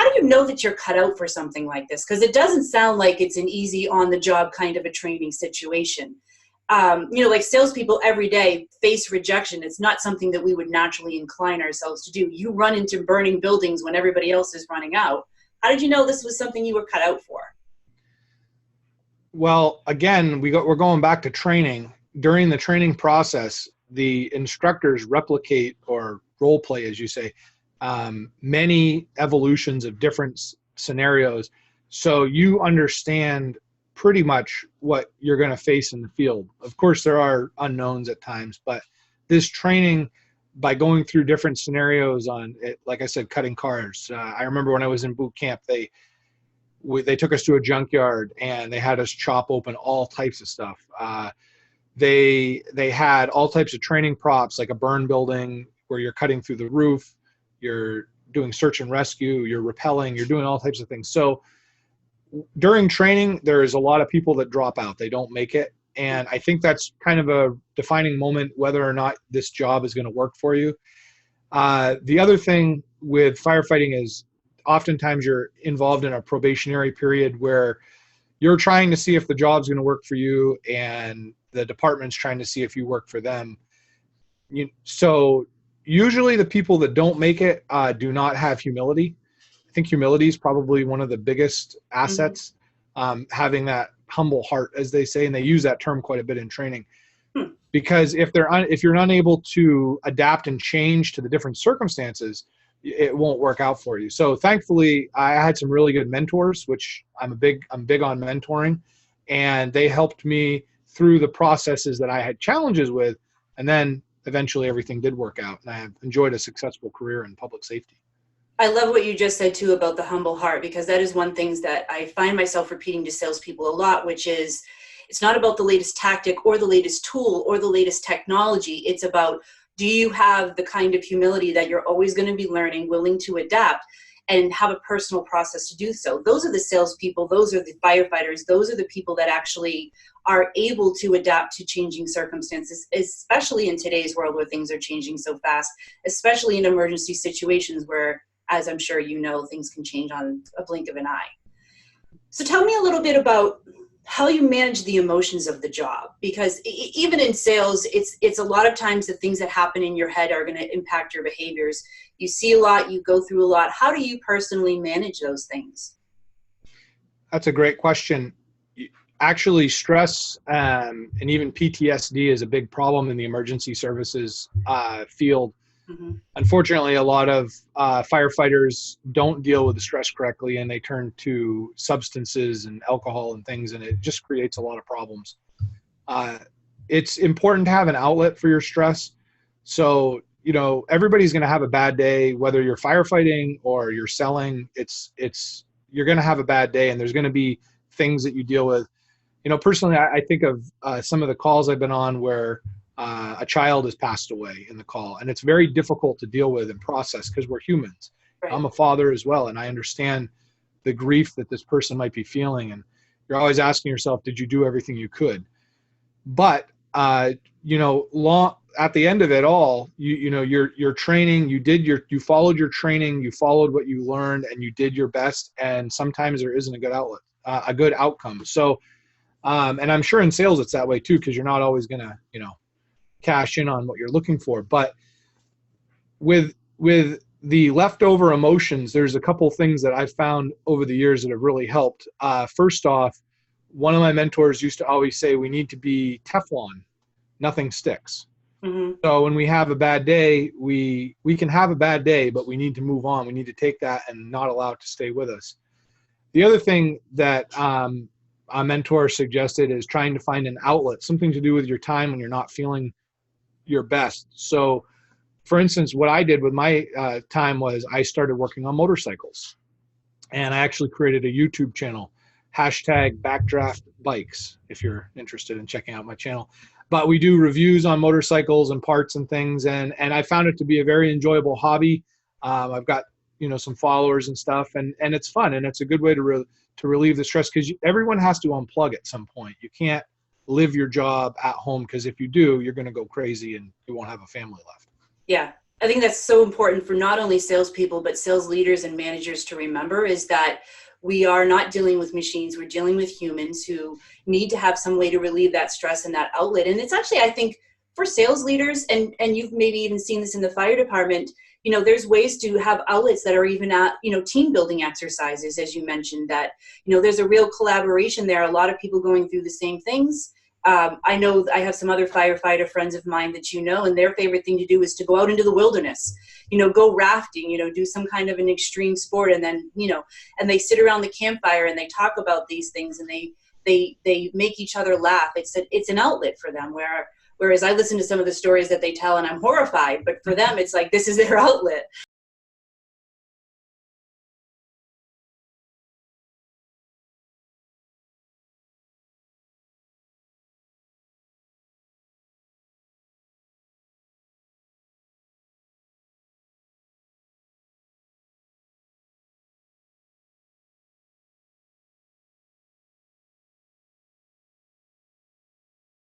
do you know that you're cut out for something like this? Because it doesn't sound like it's an easy on-the-job kind of a training situation. Like salespeople every day face rejection. It's not something that we would naturally incline ourselves to do. You run into burning buildings when everybody else is running out. How did you know this was something you were cut out for? Well, again, we're going back to training. During the training process, the instructors replicate or role play, as you say, many evolutions of different scenarios. So you understand pretty much what you're going to face in the field. Of course, there are unknowns at times, but this training, by going through different scenarios on it, like I said, cutting cars. I remember when I was in boot camp, they took us to a junkyard and they had us chop open all types of stuff. They had all types of training props, like a burn building where you're cutting through the roof, you're doing search and rescue, you're rappelling, you're doing all types of things. So during training, there's a lot of people that drop out. They don't make it. And I think that's kind of a defining moment whether or not this job is going to work for you. The other thing with firefighting is oftentimes you're involved in a probationary period where you're trying to see if the job's going to work for you and the department's trying to see if you work for them. So usually the people that don't make it do not have humility. I think humility is probably one of the biggest assets, having that humble heart, as they say, and they use that term quite a bit in training. Because if you're unable to adapt and change to the different circumstances, it won't work out for you. So thankfully, I had some really good mentors, which I'm big on mentoring, and they helped me through the processes that I had challenges with, and then eventually everything did work out, and I have enjoyed a successful career in public safety. I love what you just said too about the humble heart, because that is one thing that I find myself repeating to salespeople a lot, which is it's not about the latest tactic or the latest tool or the latest technology. It's about, do you have the kind of humility that you're always going to be learning, willing to adapt, and have a personal process to do so? Those are the salespeople. Those are the firefighters. Those are the people that actually are able to adapt to changing circumstances, especially in today's world where things are changing so fast, especially in emergency situations where, as I'm sure you know, things can change on a blink of an eye. So tell me a little bit about how you manage the emotions of the job, because even in sales, it's a lot of times the things that happen in your head are going to impact your behaviors. You see a lot, you go through a lot. How do you personally manage those things? That's a great question. Actually, stress and even PTSD is a big problem in the emergency services field. Unfortunately, a lot of firefighters don't deal with the stress correctly, and they turn to substances and alcohol and things, and it just creates a lot of problems. It's important to have an outlet for your stress. So, everybody's going to have a bad day, whether you're firefighting or you're selling. You're going to have a bad day, and there's going to be things that you deal with. Personally, I think of some of the calls I've been on where a child has passed away in the call, and it's very difficult to deal with and process because we're humans. Right. I'm a father as well, and I understand the grief that this person might be feeling, and you're always asking yourself, did you do everything you could? But at the end of it all, your training, you followed your training, you followed what you learned, and you did your best, and sometimes there isn't a good outcome. So and I'm sure in sales it's that way too, because you're not always going to cash in on what you're looking for. But with the leftover emotions, there's a couple things that I've found over the years that have really helped. First off, one of my mentors used to always say, we need to be Teflon, nothing sticks. So when we have a bad day, we can have a bad day, but we need to move on. We need to take that and not allow it to stay with us. The other thing that a mentor suggested is trying to find an outlet, something to do with your time when you're not feeling your best. So for instance, what I did with my time was I started working on motorcycles, and I actually created a YouTube channel, #backdraftbikes, if you're interested in checking out my channel. But we do reviews on motorcycles and parts and things, and I found it to be a very enjoyable hobby. I've got some followers and stuff, and it's fun, and it's a good way to relieve the stress, because everyone has to unplug at some point. You can't live your job at home, because if you do, you're going to go crazy and you won't have a family left. Yeah. I think that's so important for not only salespeople, but sales leaders and managers to remember, is that we are not dealing with machines. We're dealing with humans who need to have some way to relieve that stress and that outlet. And it's actually, I think, for sales leaders, and you've maybe even seen this in the fire department, there's ways to have outlets that are even at, team building exercises, as you mentioned, that, there's a real collaboration there. A lot of people going through the same things. I know I have some other firefighter friends of mine that and their favorite thing to do is to go out into the wilderness, go rafting, do some kind of an extreme sport, and then, and they sit around the campfire and they talk about these things, and they make each other laugh. It's an outlet for them, whereas I listen to some of the stories that they tell and I'm horrified, but for them, it's like, this is their outlet.